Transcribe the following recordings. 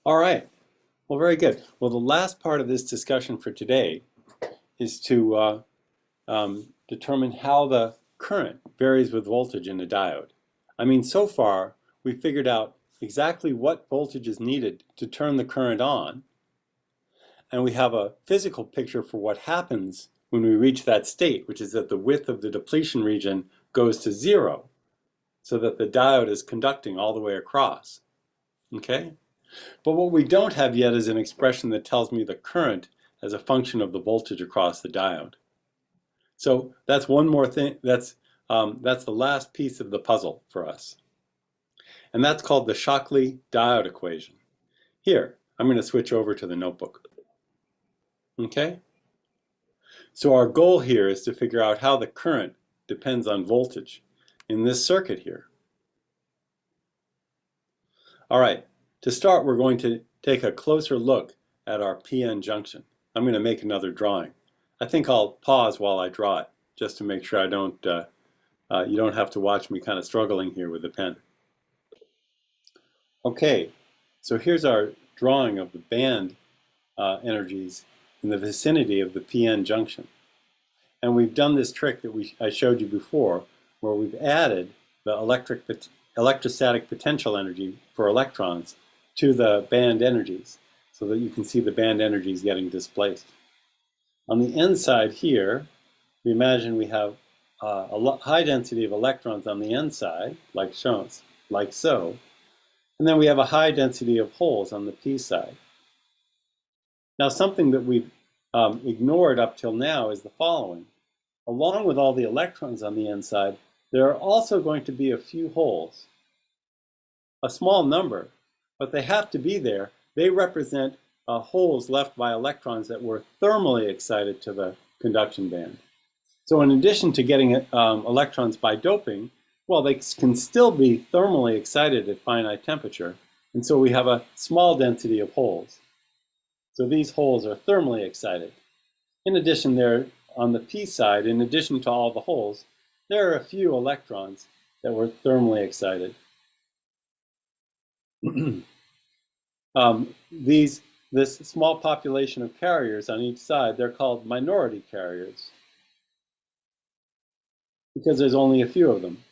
All right. Well, very good. Well, the last part of this discussion for today is to determine how the current varies with voltage in a diode. I mean, so far, we figured out exactly what voltage is needed to turn the current on, and we have a physical picture for what happens when we reach that state, which is that the width of the depletion region goes to zero, so that the diode is conducting all the way across. Okay? But what we don't have yet is an expression that tells me the current as a function of the voltage across the diode. So that's one more thing. That's the last piece of the puzzle for us. And that's called the Shockley diode equation. Here, I'm going to switch over to the notebook. Okay? So our goal here is to figure out how the current depends on voltage in this circuit here. All right, to start, we're going to take a closer look at our PN junction. I'm going to make another drawing. I think I'll pause while I draw it, just to make sure I don't, you don't have to watch me kind of struggling here with the pen. Okay, so here's our drawing of the band energies in the vicinity of the PN junction. And we've done this trick that I showed you before, where we've added the electrostatic potential energy for electrons to the band energies, so that you can see the band energies getting displaced. On the N side here, we imagine we have a high density of electrons on the N side, like shown, like so, and then we have a high density of holes on the P side. Now, something that we've ignored up till now is the following. Along with all the electrons on the N side, there are also going to be a few holes. A small number, but they have to be there. They represent holes left by electrons that were thermally excited to the conduction band. So in addition to getting electrons by doping, well, they can still be thermally excited at finite temperature. And so we have a small density of holes. So these holes are thermally excited. In addition, there on the P side, in addition to all the holes, there are a few electrons that were thermally excited. This small population of carriers on each side, they're called minority carriers because there's only a few of them.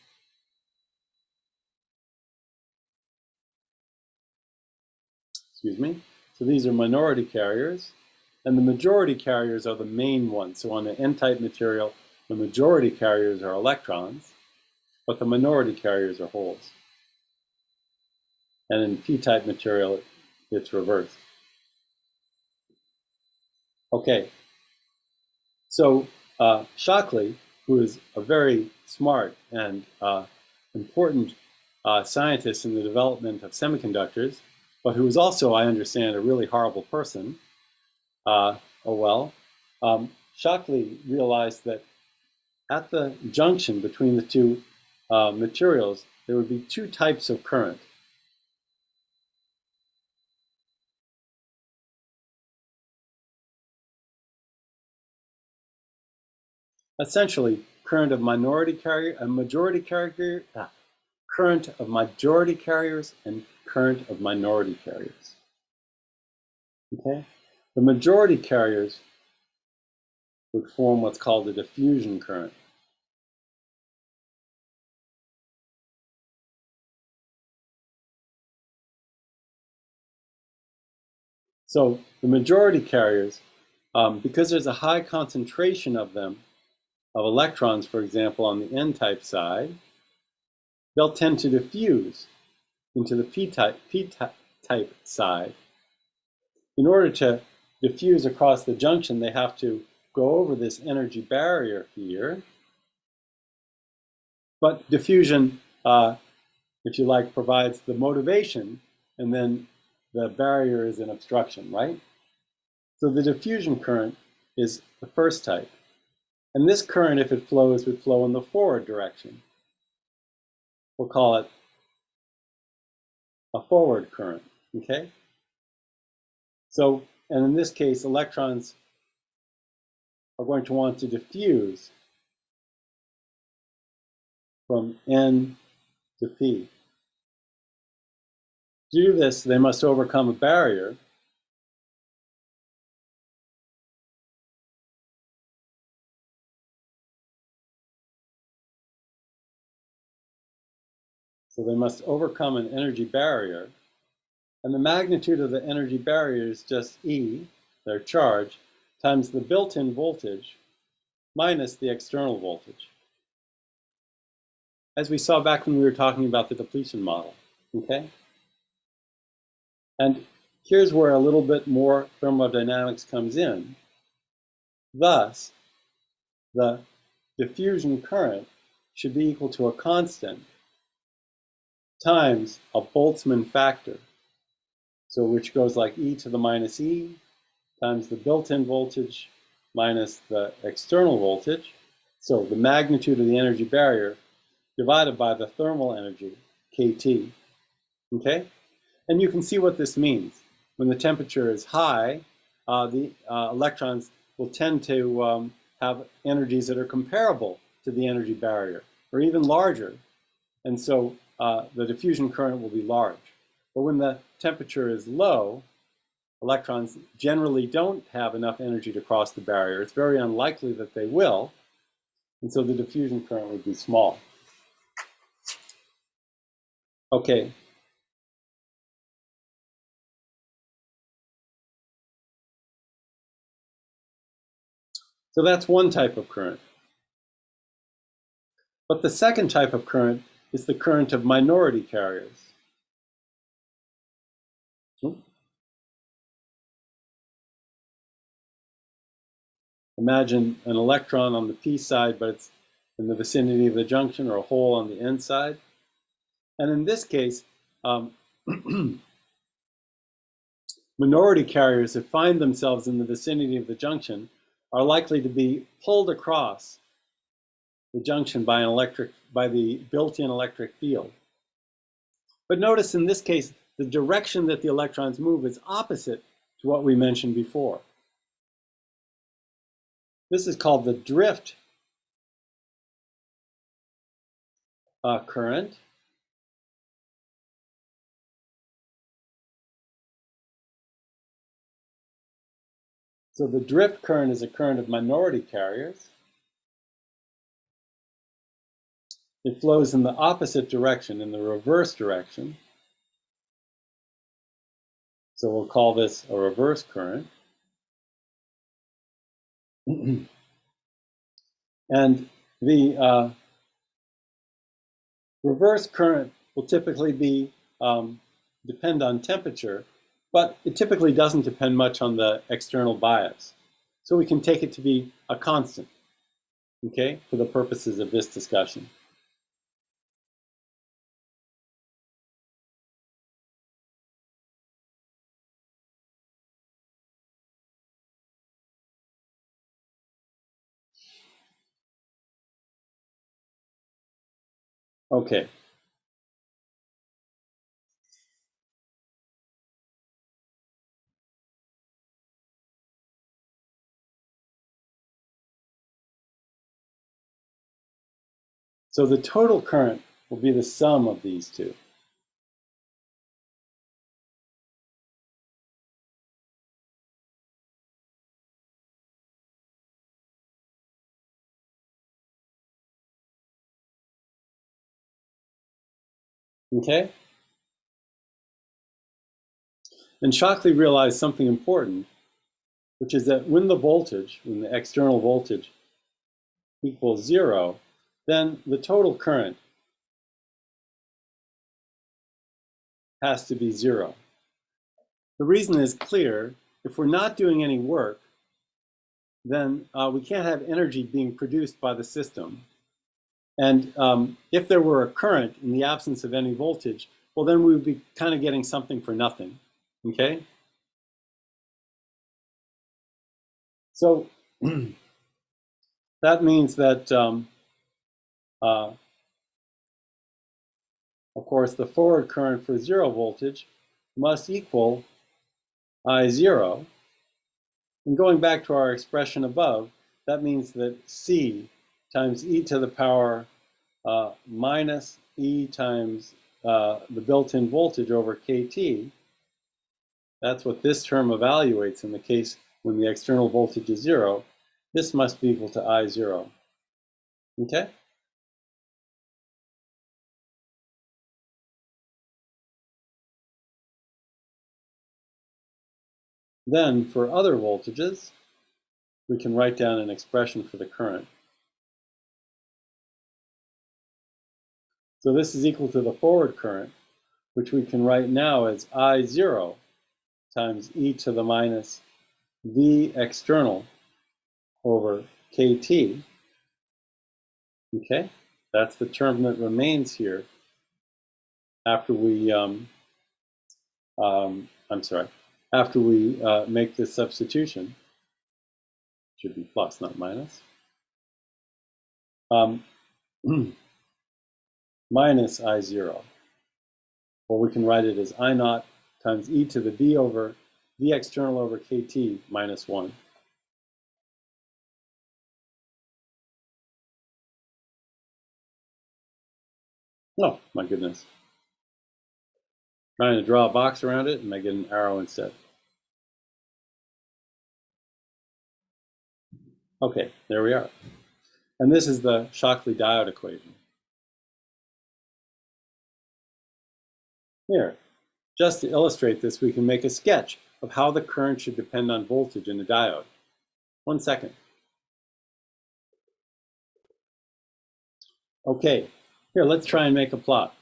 Excuse me. So these are minority carriers, and the majority carriers are the main ones. So on the N-type material, the majority carriers are electrons, but the minority carriers are holes. And in P-type material, it's reversed. Okay, so Shockley, who is a very smart and important scientist in the development of semiconductors, but who is also, I understand, a really horrible person. Shockley realized that at the junction between the two materials, there would be two types of current. Essentially, current of majority carriers and current of minority carriers. Okay, the majority carriers would form what's called a diffusion current. So the majority carriers, because there's a high concentration of them, of electrons, for example, on the N-type side, they'll tend to diffuse into the P-type side. In order to diffuse across the junction, they have to go over this energy barrier here. But diffusion, if you like, provides the motivation, and then the barrier is an obstruction, right? So the diffusion current is the first type. And this current, if it flows, would flow in the forward direction. We'll call it a forward current, okay? So, and in this case, electrons are going to want to diffuse from N to P. To do this, they must overcome a barrier. So they must overcome an energy barrier. And the magnitude of the energy barrier is just E, their charge, times the built-in voltage minus the external voltage. As we saw back when we were talking about the depletion model, okay? And here's where a little bit more thermodynamics comes in. Thus, the diffusion current should be equal to a constant times a Boltzmann factor. So which goes like E to the minus E times the built-in voltage minus the external voltage. So the magnitude of the energy barrier divided by the thermal energy, kT. Okay? And you can see what this means. When the temperature is high, the electrons will tend to have energies that are comparable to the energy barrier, or even larger. And so the diffusion current will be large. But when the temperature is low, electrons generally don't have enough energy to cross the barrier. It's very unlikely that they will. And so the diffusion current would be small. Okay. So that's one type of current. But the second type of current is the current of minority carriers. Imagine an electron on the p side, but it's in the vicinity of the junction, or a hole on the n side. And in this case, minority carriers that find themselves in the vicinity of the junction are likely to be pulled across the junction by the built-in electric field. But notice in this case, the direction that the electrons move is opposite to what we mentioned before. This is called the drift current. So the drift current is a current of minority carriers. It flows in the opposite direction, in the reverse direction. So we'll call this a reverse current. And the reverse current will typically depend on temperature, but it typically doesn't depend much on the external bias. So we can take it to be a constant, okay, for the purposes of this discussion. Okay. So the total current will be the sum of these two. Okay? And Shockley realized something important, which is that when the external voltage equals 0, then the total current has to be 0. The reason is clear. If we're not doing any work, then we can't have energy being produced by the system. And if there were a current in the absence of any voltage, well, then we would be kind of getting something for nothing, okay? So that means that, of course, the forward current for 0 voltage must equal I0. And going back to our expression above, that means that C times e to the power minus e times the built-in voltage over kT. That's what this term evaluates in the case when the external voltage is 0. This must be equal to I0. Okay? Then, for other voltages, we can write down an expression for the current. So this is equal to the forward current, which we can write now as I0 times e to the minus V external over kT. Okay, that's the term that remains here after we, after we make this substitution. Should be plus, not minus. Minus I0. Or we can write it as I naught times e to the V external over kT minus 1. Oh, my goodness. Trying to draw a box around it, and I get an arrow instead. Okay, there we are. And this is the Shockley diode equation. Here, just to illustrate this, we can make a sketch of how the current should depend on voltage in a diode. 1 second. Okay, here, let's try and make a plot.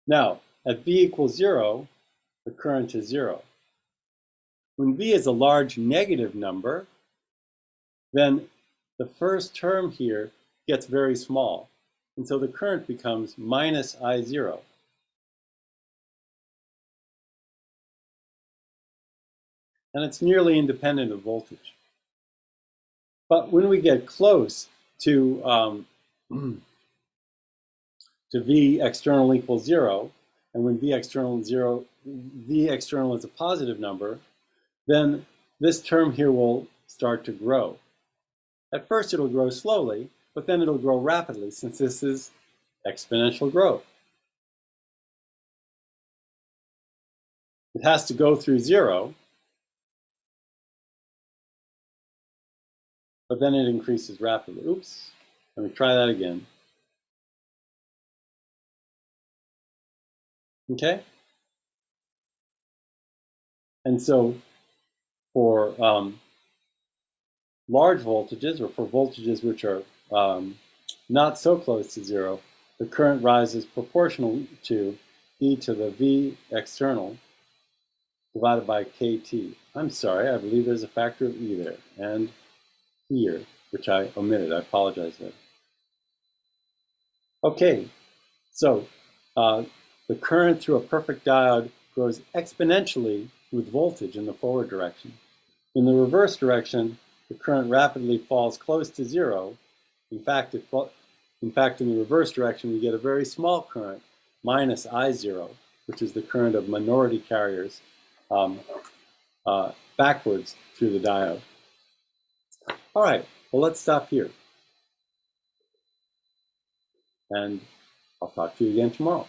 Now, at V equals 0, the current is 0. When V is a large negative number, then the first term here gets very small. And so the current becomes minus I0. And it's nearly independent of voltage. But when we get close to V external equals 0, and when V external is 0, V external is a positive number, then this term here will start to grow. At first it'll grow slowly, but then it'll grow rapidly since this is exponential growth. It has to go through 0, but then it increases rapidly. Oops, let me try that again. Okay? And so for large voltages, or for voltages which are not so close to 0, the current rises proportional to e to the V external divided by kT. I'm sorry, I believe there's a factor of e there, and here, which I omitted. I apologize there. Okay, so the current through a perfect diode grows exponentially with voltage in the forward direction. In the reverse direction, the current rapidly falls close to 0. In fact, in the reverse direction, we get a very small current, minus I0, which is the current of minority carriers backwards through the diode. All right, well, let's stop here. And I'll talk to you again tomorrow.